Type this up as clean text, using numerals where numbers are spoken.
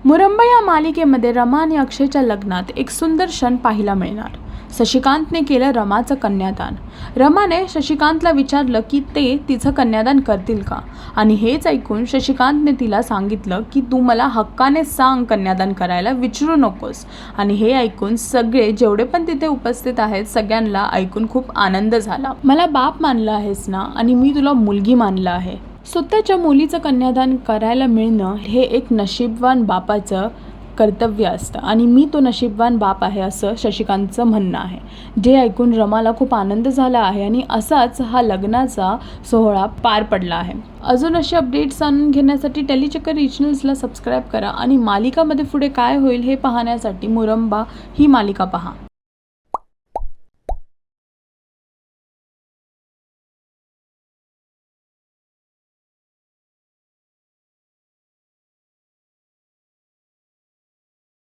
मुरंबा या मालिकेमध्ये रमा आणि अक्षयच्या लग्नात एक सुंदर क्षण पाहायला मिळणार. शशिकांतने केलं रमाचं कन्यादान. रमाने शशिकांतला विचारलं की ते तिचं कन्यादान करतील का, आणि हेच ऐकून शशिकांतने तिला सांगितलं की तू मला हक्काने सांग, कन्यादान करायला विचारू नकोस. आणि हे ऐकून सगळे जेवढे पण तिथे उपस्थित आहेत सगळ्यांना ऐकून खूप आनंद झाला. मला बाप मानलं आहेस ना, आणि मी तुला मुलगी मानलं आहे. स्वतःच्या मुलीचं कन्यादान करायला मिळणं हे एक नशीबवान बापाचं कर्तव्य असतं, आणि मी तो नशीबवान बाप आहे असं शशिकांतचं म्हणणं आहे. जे ऐकून रमाला खूप आनंद झाला आहे, आणि असाच हा लग्नाचा सोहळा पार पडला आहे. अजून असे अपडेट्स जाणून घेण्यासाठी टेलीचक्कर रिजनल्सला सबस्क्राईब करा, आणि मालिकामध्ये पुढे काय होईल हे पाहण्यासाठी मुरंबा ही मालिका पहा.